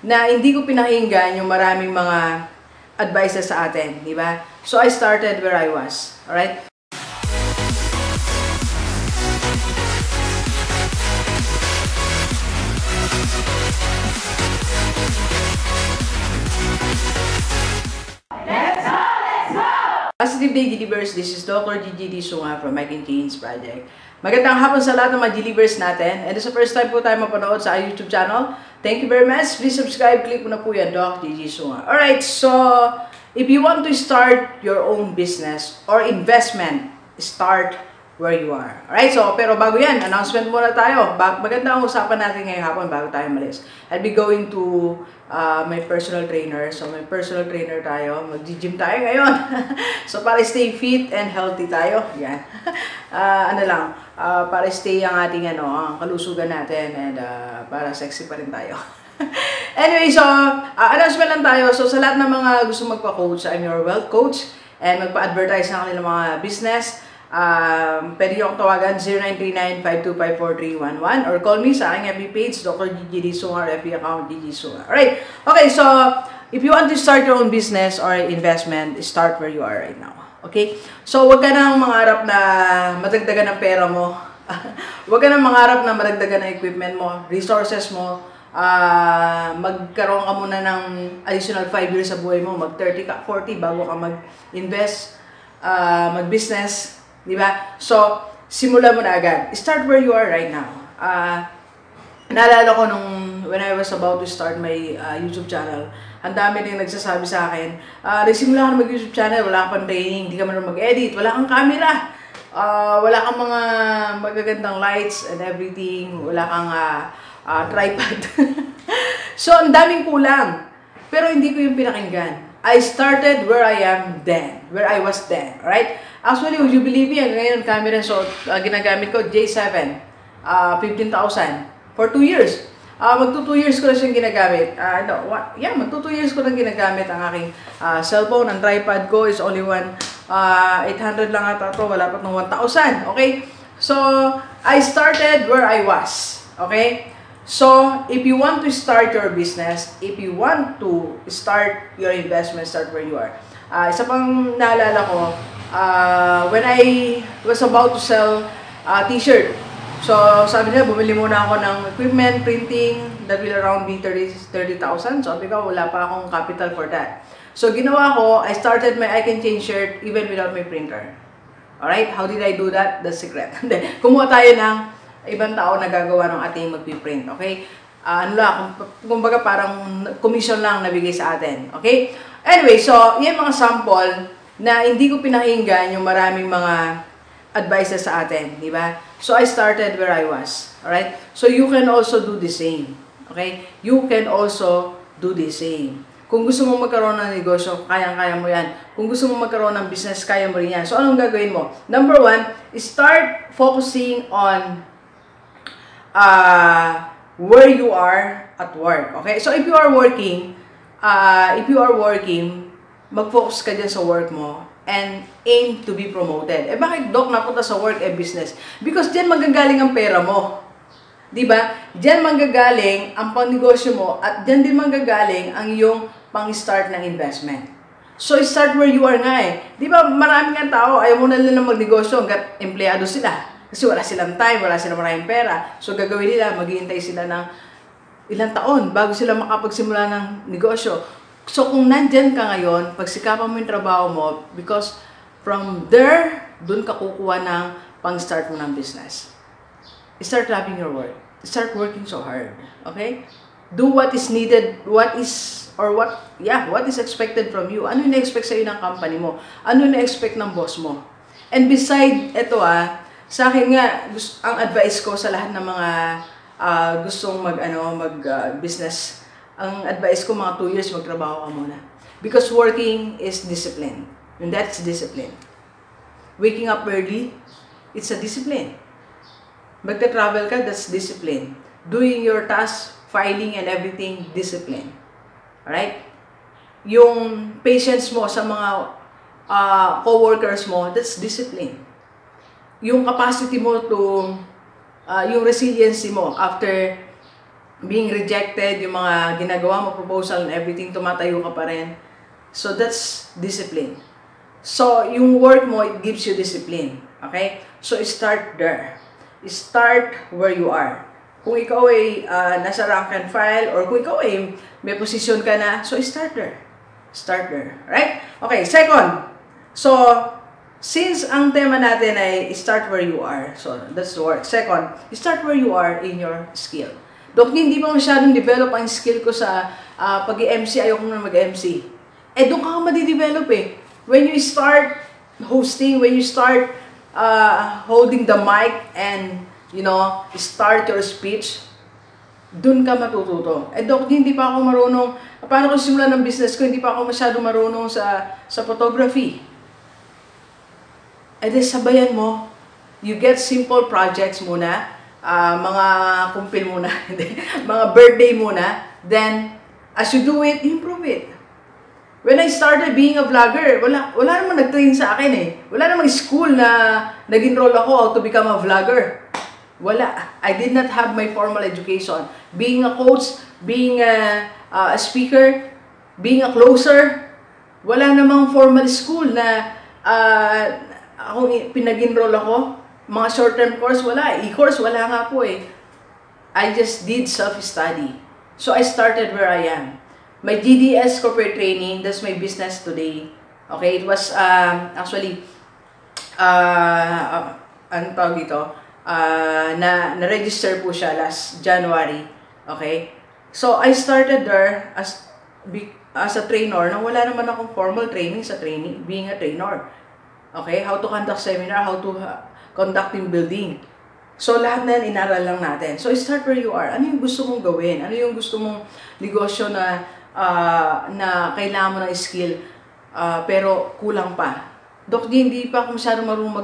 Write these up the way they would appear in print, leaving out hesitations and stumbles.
na hindi ko pinakinggan yung maraming mga advices sa atin, di ba? So I started where I was, alright? Positive Day, Gilibers. This is Dr. Gigi Disunga from Mike and Jane's Project. Magandang hapon sa lahat ng mga Gilibers natin. And sa first time po tayo mapanood sa YouTube channel, thank you very much. Please subscribe. Click mo na po yan, Dr. Gigi Disunga. Alright, so if you want to start your own business or investment, start where you are. Alright, so pero bago yan, announcement muna tayo. Maganda ang usapan natin ngayong hapon bago tayo malis. I'll be going to my personal trainer. So may personal trainer tayo. Mag-gym tayo ngayon. So para stay fit and healthy tayo. Yan. Para stay ang ating ang kalusugan natin and para sexy pa rin tayo. Anyway, so announcement lang tayo. So sa lahat ng mga gusto magpa-coach, I'm your wealth coach and magpa-advertise ng kanilang mga business. Pwede nyo akong tawagan 0939-525-4311 or call me sa aking FB page, Dr. Gigi Disunga, FB account Gigi Disunga. Alright, okay, so if you want to start your own business or investment, start where you are right now. Okay, so wag ka nang mangarap na madagdagan ng pera mo. Wag ka nang mangarap na madagdagan ng equipment mo, resources mo. Magkaroon ka muna ng additional 5 years sa buhay mo, mag-30 ka, 40 bago ka mag-invest, mag-business. Diba? So, simula mo na agad. Start where you are right now. Naalala ko when I was about to start my YouTube channel, ang dami din nagsasabi sa akin, nagsimula ka na mag-YouTube channel, wala kang training, hindi ka man mag-edit, wala kang camera, wala kang mga magagandang lights and everything, wala kang tripod. So, ang daming kulang. Pero hindi ko yung pinakinggan. I started where I am then, where I was then, right? Actually, would you believe me, ngayon camera, so ginagamit ko J7, 15,000 for 2 years. Magto 2 years ko na siyang ginagamit. Magto 2 years ko na ginagamit ang aking cellphone. Ang tripod ko is only 800 lang ata ito, wala pa ng 1,000. Okay? So, I started where I was. Okay? So, if you want to start your business, if you want to start your investment, start where you are. Isa pang naalala ko, when I was about to sell t-shirt. So, sabi nila, bumili muna ako ng equipment, printing, that will around be 30,000. So, sabi ko, wala pa akong capital for that. So, ginawa ko, I started my I Can Change shirt even without my printer. Alright? How did I do that? The secret. Kumuha tayo ng ibang tao na gagawa ng ating magpiprint. Okay? Kumbaga parang commission lang nabigay sa atin. Okay? Anyway, so, yan mga sample na hindi ko pinakinggan yung maraming mga advices sa atin, di ba? So, I started where I was, alright? So, you can also do the same, okay? You can also do the same. Kung gusto mo magkaroon ng negosyo, kayang-kaya mo yan. Kung gusto mo magkaroon ng business, kaya mo rin yan. So, anong gagawin mo? Number 1, start focusing on where you are at work, okay? So, if you are working, mag-focus ka dyan sa work mo and aim to be promoted. Eh bakit, Doc, napunta sa work business? Because dyan manggagaling ang pera mo. Diba? Dyan manggagaling ang pangnegosyo mo at dyan din manggagaling ang iyong pang-start ng investment. So, start where you are nga eh. Diba, maraming nga tao, ayaw mo na lang magnegosyo hanggat empleyado sila. Kasi wala silang time, wala silang maraming pera. So, gagawin nila, maghihintay sila ng ilang taon bago sila makapagsimula ng negosyo. So, kung nandyan ka ngayon, pagsikapan mo yung trabaho mo, because from there, dun ka kukuha ng pang-start mo ng business. Start loving your work. Start working so hard. Okay? Do what is needed, what is expected from you. Ano yung na-expect sa'yo ng company mo? Ano yung na-expect ng boss mo? And beside, sa akin nga, ang advice ko sa lahat ng mga gustong mag-business, ang advice ko, mga 2 years, magtrabaho ka muna. Because working is discipline. And that's discipline. Waking up early, it's a discipline. Magta-travel ka, that's discipline. Doing your tasks, filing and everything, discipline. Alright? Yung patience mo sa mga co-workers mo, that's discipline. Yung capacity mo to, yung resiliency mo after being rejected, yung mga ginagawa mo, proposal and everything, tumatayo ka pa rin. So, that's discipline. So, yung work mo, it gives you discipline. Okay? So, start there. Start where you are. Kung ikaw ay nasa rank and file, or kung ikaw ay may position ka na, so start there. Start there. Right? Okay, second. So, since ang tema natin ay start where you are, so that's the word. Second, start where you are in your skill. Dok, hindi pa masyadong develop ang skill ko sa pag-MC, ayoko na mag-MC. Doon ka madidevelop eh. When you start hosting, when you start holding the mic and, start your speech, dun ka matututo. Dok, hindi pa ako marunong, paano ko simulan ng business ko, hindi pa ako masyado marunong sa photography. Sabayan mo, you get simple projects muna, mga kumpil muna, mga birthday muna, then, as you do it, improve it. When I started being a vlogger, wala namang nag-train sa akin eh. Wala namang school na nag-enroll ako how to become a vlogger. Wala. I did not have my formal education. Being a coach, being a speaker, being a closer, wala namang formal school na pinag-enroll ako. Mga short-term course, wala. E-course, wala nga po eh. I just did self-study. So I started where I am. My GDS corporate training, that's my business today. Okay, it was actually ano tawag dito? Na-register po siya last January. Okay? So I started there as a trainer na wala naman akong formal training sa being a trainer. Okay? How to conduct seminar, how to conduct team building. So, lahat na yan, inaral lang natin. So, start where you are. Ano yung gusto mong gawin? Ano yung gusto mong negosyo na kailangan mo ng skill, pero kulang pa? Dok, hindi pa ako masyadong marunong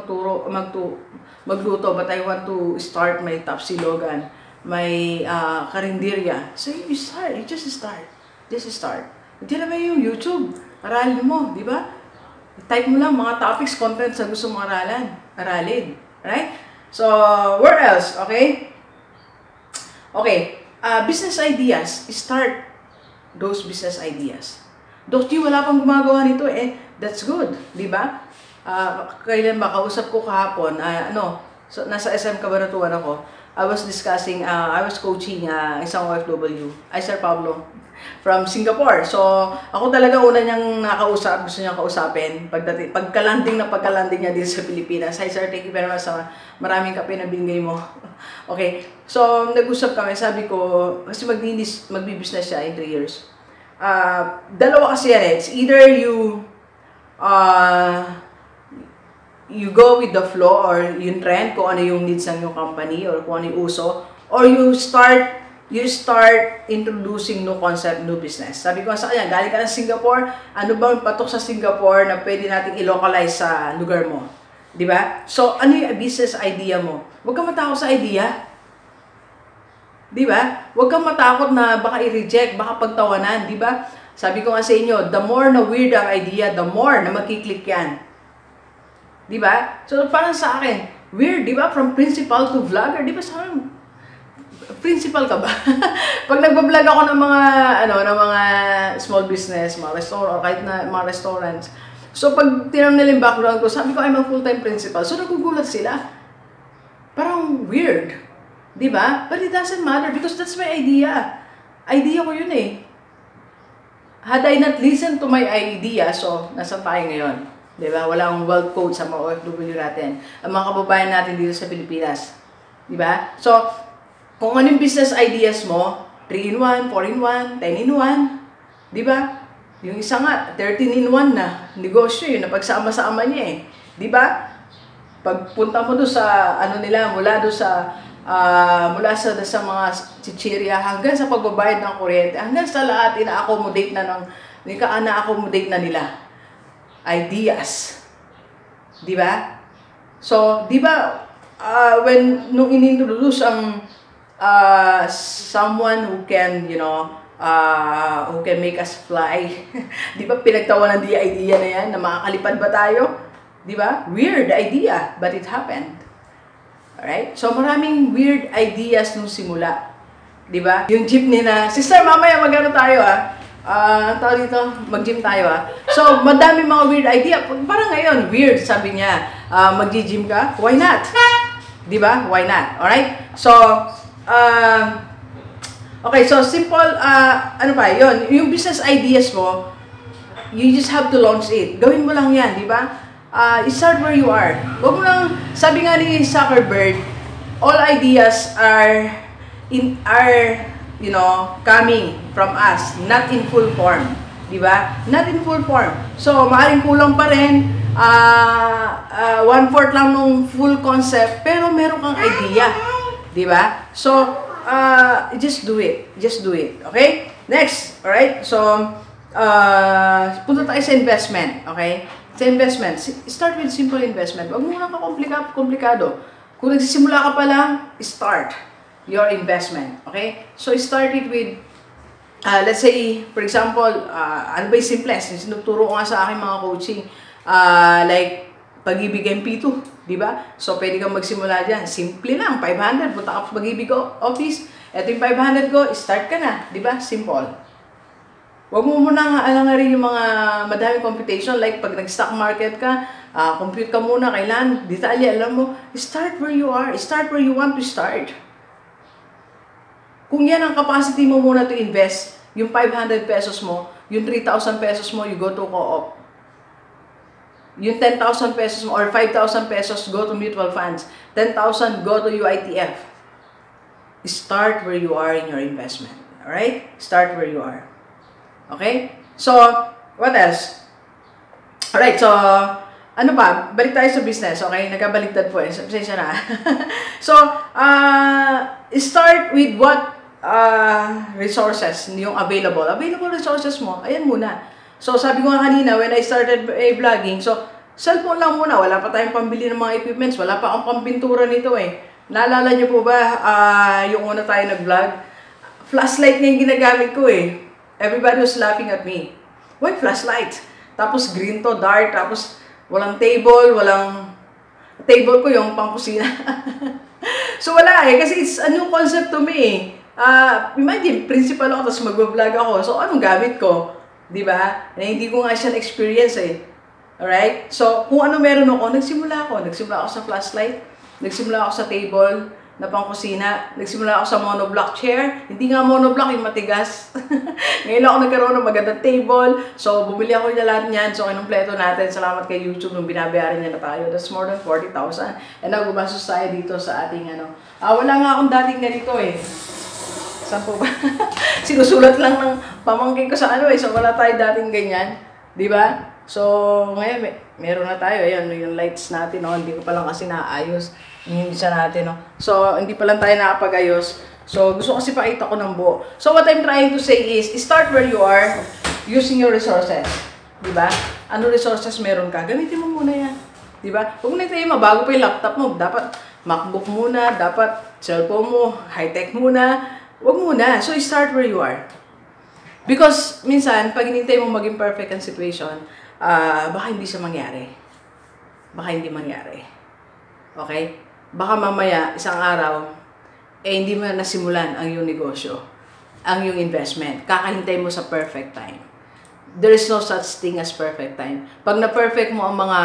magluto, but I want to start my tapsilogan, my karinderya. So, you start. You just start. Just start. Hindi naman yung YouTube. Aralin mo, di ba? Type mo lang mga topics, content sa gusto mong aralin. Right? So, where else? Okay? Okay. Business ideas. Start those business ideas. Dok, wala pang gumagawa nito eh. That's good. Diba? Kailan ba? Kausap ko kahapon. So, nasa SM Cabanatuan ako. I was coaching isang OFW. Sir Pablo. From Singapore. So, ako talaga una niyang nakausap, gusto niyang kausapin. Pagka-landing niya dito sa Pilipinas. Hi sir, thank you very much sa maraming kape na binigay mo. Okay. So, nag-usap kami. Sabi ko, kasi magbi-business siya in 3 years. Dalawa kasi yan eh. It's either you go with the flow or yung trend, kung ano yung needs ng yung company or kung ano yung uso, or you start introducing new concept, new business. Sabi ko sa kanya, galing ka ng Singapore, ano ba ang patok sa Singapore na pwede nating i-localize sa lugar mo? Di ba? So, ano yung business idea mo? Huwag kang matakot sa idea. Di ba? Huwag kang matakot na baka i-reject, baka pagtawanan. Di ba? Sabi ko nga sa inyo, the more na weird ang idea, the more na magkiklik yan. Di ba? So, parang sa akin, weird, di ba? From principal to vlogger, di ba? Parang principal ka ba? Pag nagbablog ako ng mga small business, mga restaurant, kahit na mga restaurants. So, pag tinanong nila yung background ko, sabi ko, I'm a full-time principal. So, nagugulat sila. Parang weird. Diba? But it doesn't matter because that's my idea. Idea ko yun eh. Had I not listened to my idea, so, nasa tayo ngayon? Diba? Walang wealth code sa mga OFW natin. Ang mga kababayan natin dito sa Pilipinas. Diba? So, kung ano yung business ideas mo, 3-in-1, 4-in-1, 10-in-1, di ba? Yung isa nga, 13-in-1 na negosyo yun, napagsama-sama niya eh. Di ba? Pagpunta mo doon sa, mula sa mga chichirya, hanggang sa pagbabayad ng kuryente, hanggang sa lahat, ina-accommodate na nila. Ideas. Di ba? So, di ba, nung inintroduce ang someone who can, who can make us fly. Di ba pinagtawanan di idea na yan, na makakalipad ba tayo? Di ba? Weird idea, but it happened. Alright? So maraming weird ideas nung simula. Di ba? Yung jeepney na, sister, mamaya magano tayo tawag dito, mag-gym tayo So, madami mga weird idea. Parang ngayon, weird, sabi niya. Mag-gym ka? Why not? Di ba? Why not? Alright? So, okay, so simple, ano ba, yun, yung business ideas mo, you just have to launch it. Gawin mo lang yan, di ba? Start where you are. Huwag mo lang, sabi nga ni Zuckerberg, all ideas are, you know, coming from us, not in full form. Di ba? Not in full form. So, maaaring kulang pa rin, 1/4 lang nung full concept, pero meron kang idea. Di ba? So, just do it. Just do it. Okay? Next. Alright? So, punta tayo sa investment. Okay? Sa investment, start with simple investment. Huwag mo na komplikado. Kung nagsisimula ka pa lang, start your investment. Okay? So, start it with, let's say, for example, ano ba yung simplest? Sinuturo ko nga sa aking mga coaching, like, Pag-ibig MP2, di ba? So, pwede kang magsimula dyan. Simple lang, 500. Punta ka sa Pag-ibig office. Ito yung 500 ko, start ka na. Di ba? Simple. Huwag mo muna alangarin yung mga madaming computation. Like, pag nag-stock market ka, compute ka muna, kailan, detalye, alam mo, start where you are. Start where you want to start. Kung yan ang capacity mo muna to invest, yung 500 pesos mo, yung 3,000 pesos mo, you go to co-op. Yung 10,000 pesos mo or 5,000 pesos, go to mutual funds. 10,000, go to UITF. Start where you are in your investment. Alright? Start where you are. Okay? So, what else? Alright, so, ano pa? Balik tayo sa business, okay? Nagkabaliktad po eh. Pasensya na. So, start with what resources yung available. Available resources mo, ayan muna. So, sabi ko nga kanina, when I started vlogging, so, cellphone lang muna. Wala pa tayong pambili ng mga equipments. Wala pa akong pampintura nito eh. Naalala niyo po ba yung una tayo nag-vlog? Flashlight nga yung ginagamit ko eh. Everybody was laughing at me. Why flashlight? Tapos green to, dark, tapos walang table, walang... Table ko yung pangkusina. So, wala eh. Kasi it's a new concept to me eh. Imagine, principal ako, tapos mag-vlog ako. So, anong gamit ko? Diba? Na hindi ko nga siya na-experience eh. Alright? So, kung ano meron ako, nagsimula ako. Nagsimula ako sa flashlight. Nagsimula ako sa table na pangkusina. Nagsimula ako sa monoblock chair. Hindi nga monoblock, yung matigas. Ngayon ako nagkaroon ng magandang table. So, bumili ako niya lahat niyan. So, kinumpleto natin. Salamat kay YouTube nung binabayaran niya na tayo. That's more than 40,000. And now, gumastos tayo dito sa ating ano. Wala nga akong dating ganito eh. Saan po ba? Sinusulat lang ng pamangkin ko sa ano eh. So, wala tayo dating ganyan. Diba? So, ngayon, meron na tayo. Ayan, yung lights natin, no? Hindi ko pa lang kasi naayos. Yung isa natin, no? So, hindi pa lang tayo nakapag-ayos. So, gusto kasi pakita ko ng buo. So, what I'm trying to say is, start where you are using your resources. Diba? Ano resources meron ka? Gamitin mo muna yan. Diba? Huwag na tayo mabago pa yung laptop mo. Dapat MacBook muna, dapat cellphone mo, high-tech muna. Huwag muna. So, start where you are. Because, minsan, pag hinintay mo maging perfect ang situation, baka hindi siya mangyari. Baka hindi mangyari. Okay? Baka mamaya, isang araw, hindi mo na nasimulan ang iyong negosyo, ang iyong investment. Kakahintay mo sa perfect time. There is no such thing as perfect time. Pag na-perfect mo ang mga,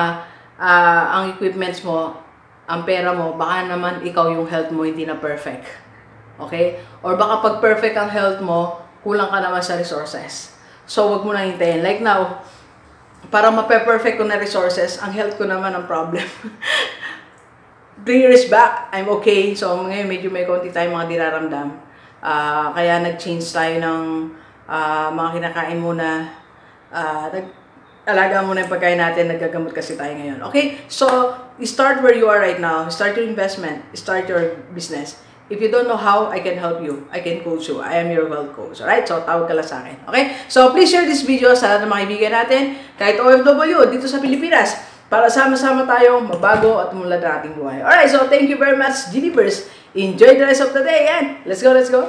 ang equipments mo, ang pera mo, baka naman ikaw yung health mo hindi na perfect. Okay? Or baka pag perfect ang health mo, kulang ka naman sa resources. So, wag mo na hintayin. Like now, para ma-perfect ko na resources, ang health ko naman ang problem. 3 years back, I'm okay. So, ngayon medyo may konti tayong mga diraramdam. Kaya nag-change tayo ng mga kinakain muna. Alaga muna yung pagkain natin, nagagamot kasi tayo ngayon. Okay? So, start where you are right now. Start your investment. Start your business. If you don't know how, I can help you. I can coach you. I am your wealth coach. Alright? So, tawag ka lang sa akin. Okay? So, please share this video sa lahat ng mga kaibigan natin. Kahit OFW, dito sa Pilipinas. Para sama-sama tayong mabago at umulad ng ating buhay. Alright? So, thank you very much, Genievers. Enjoy the rest of the day. And let's go, let's go.